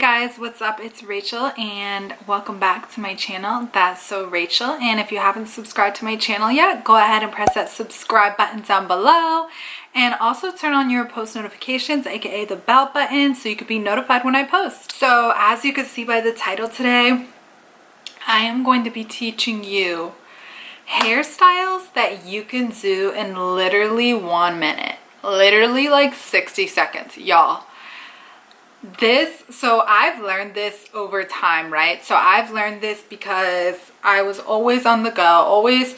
guys, what's up? It's Rachel and welcome back to my channel. That's So Rachel, and if you haven't subscribed to my channel yet, go ahead and press that subscribe button down below and also turn on your post notifications, aka the bell button, so you can be notified when I post. So as you can see by the title today, I am going to be teaching you hairstyles that you can do in literally 1 minute, literally like 60 seconds, y'all. So I've learned this over time, right? So I've learned this because I was always on the go, always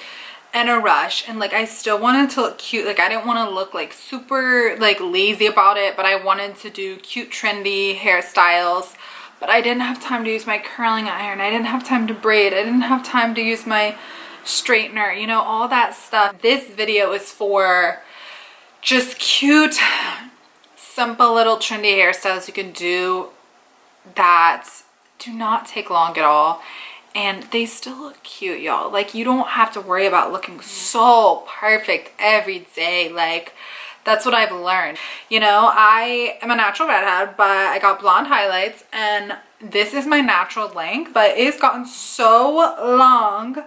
in a rush, and like I still wanted to look cute. Like I didn't want to look like super like lazy about it, but I wanted to do cute trendy hairstyles. But I didn't have time to use my curling iron, I didn't have time to braid, I didn't have time to use my straightener, you know, all that stuff. This video is for just cute, simple little trendy hairstyles you can do that do not take long at all, and they still look cute, y'all. Like you don't have to worry about looking so perfect every day. Like that's what I've learned. You know, I am a natural redhead, but I got blonde highlights, and this is my natural length, but it's gotten so long,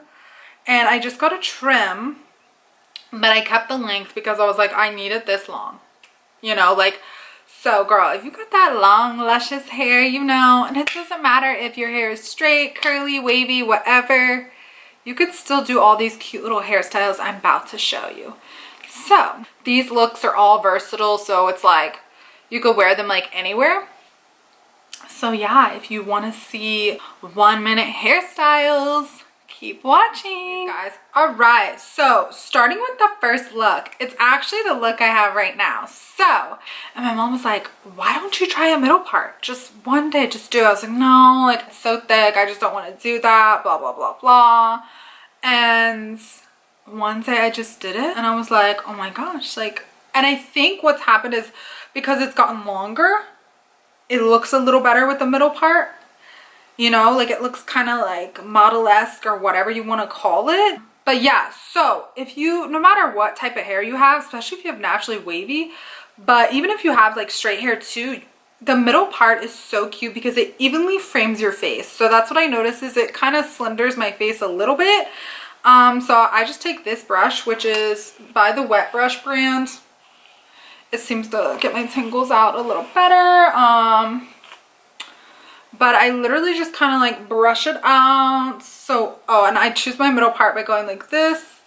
and I just got a trim, but I kept the length because I was like, I need it this long, you know, like. So girl, if you got that long luscious hair, you know, and it doesn't matter if your hair is straight, curly, wavy, whatever, you could still do all these cute little hairstyles I'm about to show you. So these looks are all versatile, so it's like you could wear them like anywhere. So yeah, if you want to see 1 minute hairstyles, keep watching, guys. All right, so starting with the first look, it's actually the look I have right now. So, and my mom was like, why don't you try a middle part? Just one day, just do it. I was like, no, like it's so thick, I just don't want to do that, blah, blah, blah, blah. And one day I just did it, and I was like, oh my gosh, like, and I think what's happened is because it's gotten longer, it looks a little better with the middle part. You know, like it looks kind of like model-esque or whatever you want to call it. But yeah, so if you, no matter what type of hair you have, especially if you have naturally wavy, but even if you have like straight hair too, the middle part is so cute because it evenly frames your face. So that's what I noticed, is it kind of slenders my face a little bit. So I just take this brush, which is by the Wet Brush brand. It seems to get my tangles out a little better. But I literally just kind of like brush it out. So, oh, and I choose my middle part by going like this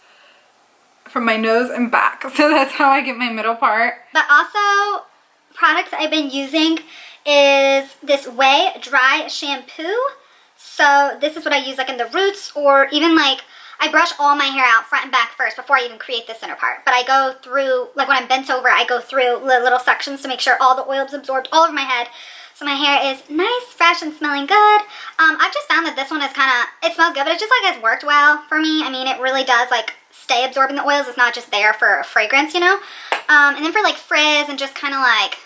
from my nose and back. So that's how I get my middle part. But also, products I've been using is this Way Dry Shampoo. So this is what I use like in the roots, or even like I brush all my hair out front and back first before I even create the center part. But I go through, like when I'm bent over, I go through little sections to make sure all the oil is absorbed all over my head. So my hair is nice, fresh, and smelling good. I've just found that this one is kind of, it smells good, but it just like has worked well for me. I mean, it really does like stay absorbing the oils. It's not just there for fragrance, you know? And then for like frizz and just kind of like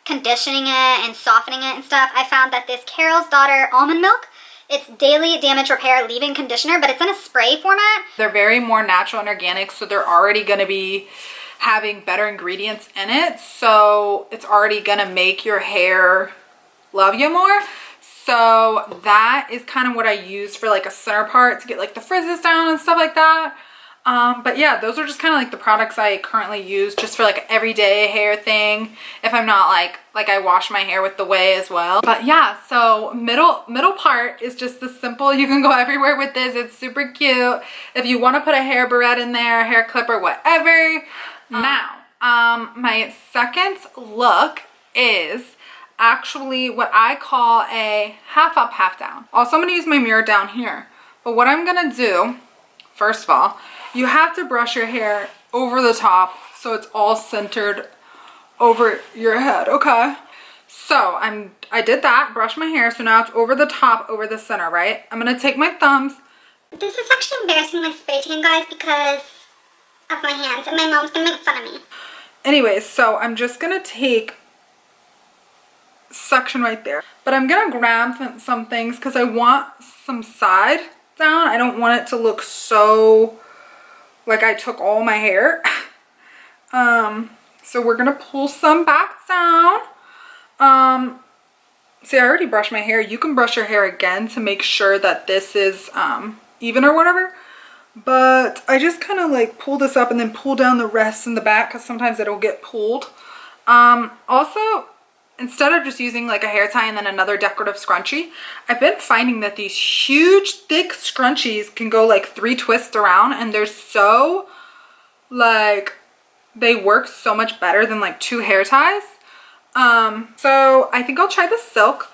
conditioning it and softening it and stuff, I found that this Carol's Daughter Almond Milk, it's Daily Damage Repair Leave-In Conditioner, but it's in a spray format. They're very more natural and organic, so they're already going to be having better ingredients in it. So it's already going to make your hair love you more. So that is kind of what I use for like a center part to get like the frizzes down and stuff like that. But yeah, those are just kind of like the products I currently use just for like everyday hair thing, if I'm not like I wash my hair with the Way as well. But yeah, so middle part is just the simple, you can go everywhere with this. It's super cute if you want to put a hair barrette in there, hair clip, or whatever. Now my second look is actually what I call a half up, half down. Also, I'm going to use my mirror down here. But what I'm going to do, first of all, you have to brush your hair over the top so it's all centered over your head, okay? So I did that, brush my hair, so now it's over the top, over the center, right? I'm going to take my thumbs. This is actually embarrassing, my spray tan, guys, because of my hands, and my mom's going to make fun of me. Anyways, so I'm just going to take section right there, but I'm gonna grab some things because I want some side down. I don't want it to look so like I took all my hair. So we're gonna pull some back down. See, I already brushed my hair. You can brush your hair again to make sure that this is even or whatever. But I just kind of like pull this up and then pull down the rest in the back because sometimes it'll get pulled. Also, instead of just using like a hair tie and then another decorative scrunchie, I've been finding that these huge thick scrunchies can go like 3 twists around, and they're so like, they work so much better than like 2 hair ties. So I think I'll try the silk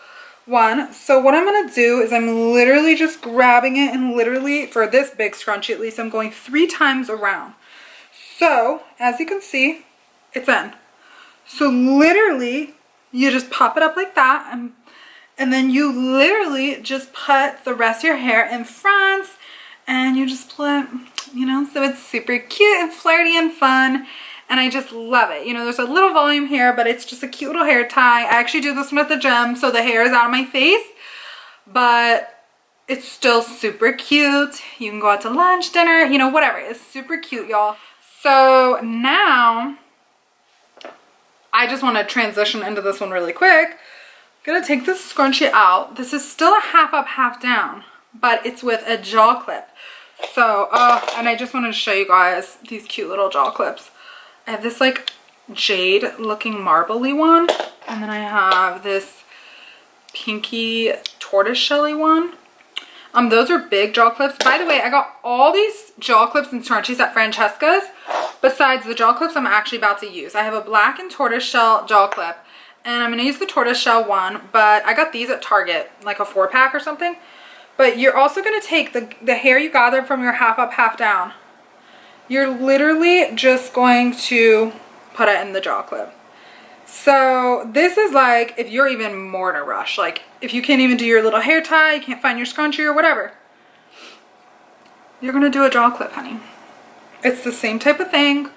one. So what I'm gonna do is I'm literally just grabbing it, and literally for this big scrunchie at least, I'm going 3 times around. So as you can see, it's in. So literally you just pop it up like that, and then you literally just put the rest of your hair in front, and you just put, you know, so it's super cute and flirty and fun. And I just love it. You know, there's a little volume here, but it's just a cute little hair tie. I actually do this one at the gym, so the hair is out of my face, but it's still super cute. You can go out to lunch, dinner, you know, whatever. It's super cute, y'all. So now I just want to transition into this one really quick. I'm gonna take this scrunchie out. This is still a half up, half down, but it's with a jaw clip. So, and I just wanted to show you guys these cute little jaw clips. I have this like jade looking marbly one, and then I have this pinky tortoiseshell-y one. Those are big jaw clips. By the way, I got all these jaw clips and scrunchies at Francesca's besides the jaw clips I'm actually about to use. I have a black and tortoiseshell jaw clip, and I'm going to use the tortoiseshell one, but I got these at Target, like a 4-pack or something. But you're also going to take the hair you gathered from your half up, half down. You're literally just going to put it in the jaw clip. So this is like if you're even more in a rush, like if you can't even do your little hair tie, you can't find your scrunchie or whatever, you're gonna do a jaw clip, honey. It's the same type of thing,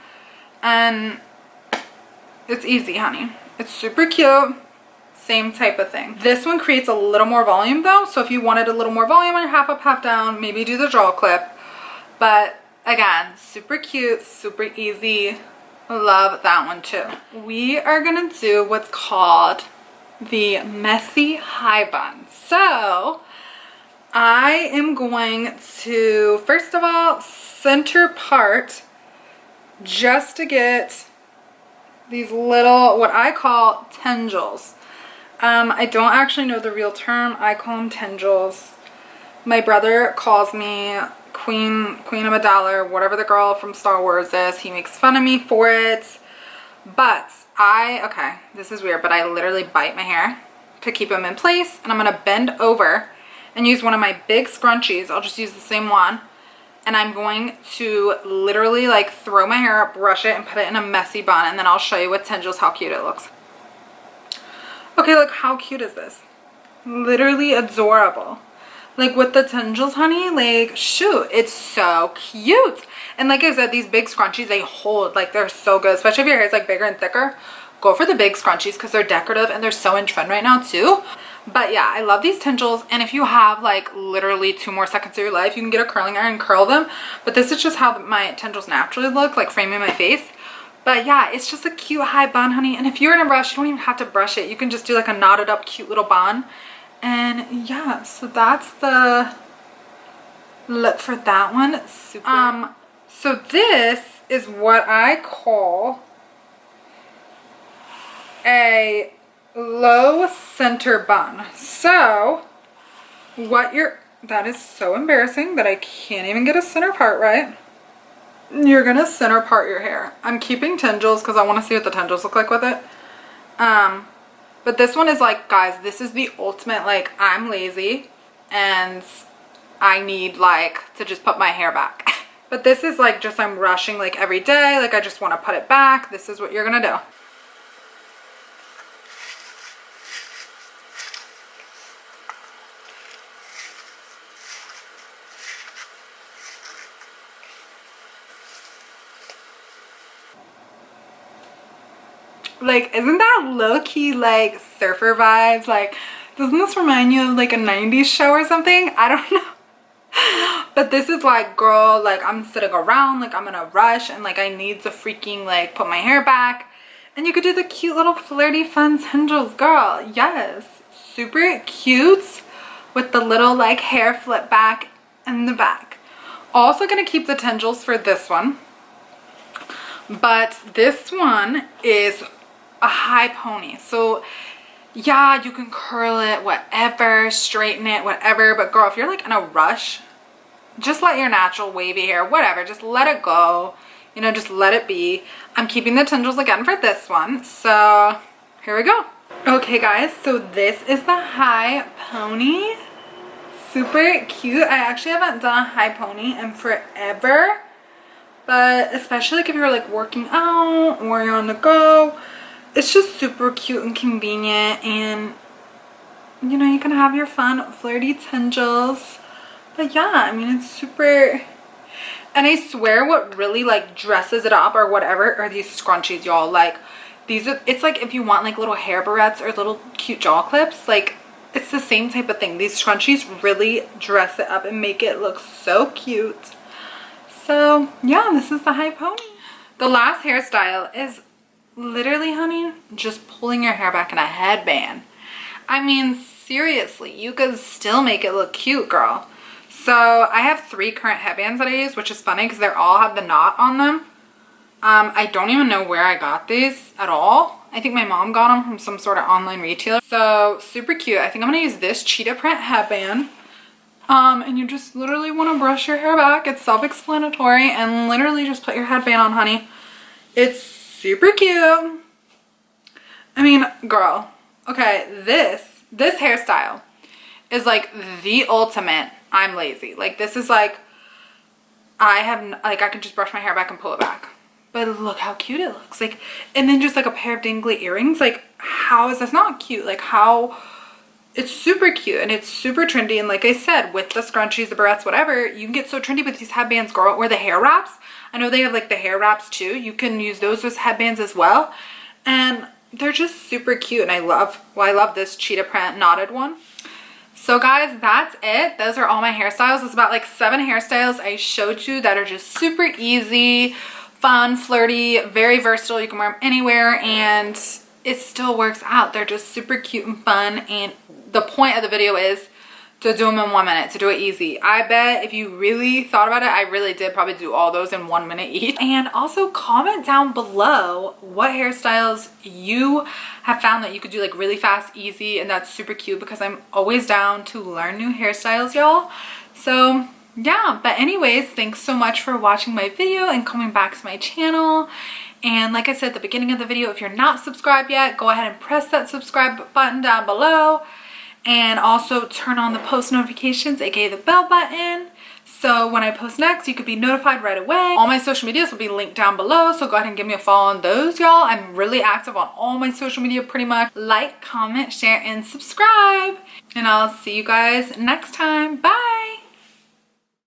and it's easy, honey. It's super cute, same type of thing. This one creates a little more volume though, so if you wanted a little more volume on your half up, half down, maybe do the jaw clip. But again, super cute, super easy. Love that one too. We are gonna do what's called the messy high bun. So I am going to, first of all, center part just to get these little, what I call tendrils. I don't actually know the real term. I call them tendrils. My brother calls me Queen of a Dollar, whatever the girl from Star Wars is. He makes fun of me for it. But okay, this is weird, but I literally bite my hair to keep them in place, and I'm gonna bend over and use one of my big scrunchies. I'll just use the same one, and I'm going to literally like throw my hair up, brush it, and put it in a messy bun, and then I'll show you with tendrils how cute it looks. Okay, look, how cute is this? Literally adorable. Like with the tendrils, honey, like shoot, it's so cute. And like I said, these big scrunchies, they hold, like they're so good, especially if your hair is like bigger and thicker. Go for the big scrunchies because they're decorative and they're so in trend right now too. But yeah, I love these tendrils, and if you have like literally 2 more seconds of your life, you can get a curling iron and curl them. But this is just how my tendrils naturally look, like framing my face. But yeah, it's just a cute high bun, honey. And if you're in a rush, you don't even have to brush it. You can just do like a knotted up cute little bun. And yeah, so that's the look for that one. Super. So this is what I call a low center bun. So that is so embarrassing that I can't even get a center part right. You're gonna center part your hair. I'm keeping tendrils because I want to see what the tendrils look like with it. But this one is like, guys, this is the ultimate, like, I'm lazy and I need like to just put my hair back. But this is like just, I'm rushing like every day, like I just want to put it back. This is what you're gonna do. Like, isn't that low-key like surfer vibes? Like, doesn't this remind you of like a 90s show or something? I don't know. But this is like, girl, like I'm sitting around, like I'm in a rush, and like I need to freaking like put my hair back. And you could do the cute little flirty fun tendrils, girl. Yes, super cute with the little like hair flip back in the back. Also gonna keep the tendrils for this one, but this one is a high pony. So yeah, you can curl it, whatever, straighten it, whatever. But girl, if you're like in a rush, just let your natural wavy hair, whatever, just let it go. You know, just let it be. I'm keeping the tendrils again for this one. So here we go. Okay guys, so this is the high pony. Super cute. I actually haven't done a high pony in forever. But especially like if you're like working out or you're on the go, it's just super cute and convenient, and you know, you can have your fun flirty tendrils. But yeah, I mean, it's super, and I swear what really like dresses it up or whatever are these scrunchies, y'all. Like these are, it's like if you want like little hair barrettes or little cute jaw clips, like it's the same type of thing. These scrunchies really dress it up and make it look so cute. So yeah, this is the high pony. The last hairstyle is literally, honey, just pulling your hair back in a headband. I mean, seriously, you could still make it look cute, girl. So I have 3 current headbands that I use, which is funny because they all have the knot on them. I don't even know where I got these at all. I think my mom got them from some sort of online retailer. So super cute. I think I'm gonna use this cheetah print headband. And you just literally want to brush your hair back. It's self-explanatory, and literally just put your headband on, honey. It's super cute. I mean, girl, okay, this hairstyle is like the ultimate I'm lazy. Like this is like, I can just brush my hair back and pull it back. But look how cute it looks. Like, and then just like a pair of dangly earrings. Like, how is this not cute? Like how, it's super cute and it's super trendy. And like I said, with the scrunchies, the barrettes, whatever, you can get so trendy with these headbands, girl, or the hair wraps. I know they have like the hair wraps too. You can use those as headbands as well. And they're just super cute. And I love this cheetah print knotted one. So guys, that's it. Those are all my hairstyles. It's about like 7 hairstyles I showed you that are just super easy, fun, flirty, very versatile. You can wear them anywhere and it still works out. They're just super cute and fun. And the point of the video is to do them in 1 minute, to do it easy. I bet if you really thought about it, I really did probably do all those in 1 minute each. And also comment down below what hairstyles you have found that you could do like really fast, easy, and that's super cute, because I'm always down to learn new hairstyles, y'all. So yeah, but anyways, thanks so much for watching my video and coming back to my channel. And like I said at the beginning of the video, if you're not subscribed yet, go ahead and press that subscribe button down below. And also turn on the post notifications, aka the bell button, so when I post next, you could be notified right away. All my social medias will be linked down below, so go ahead and give me a follow on those, y'all. I'm really active on all my social media pretty much. Like, comment, share, and subscribe. And I'll see you guys next time. Bye!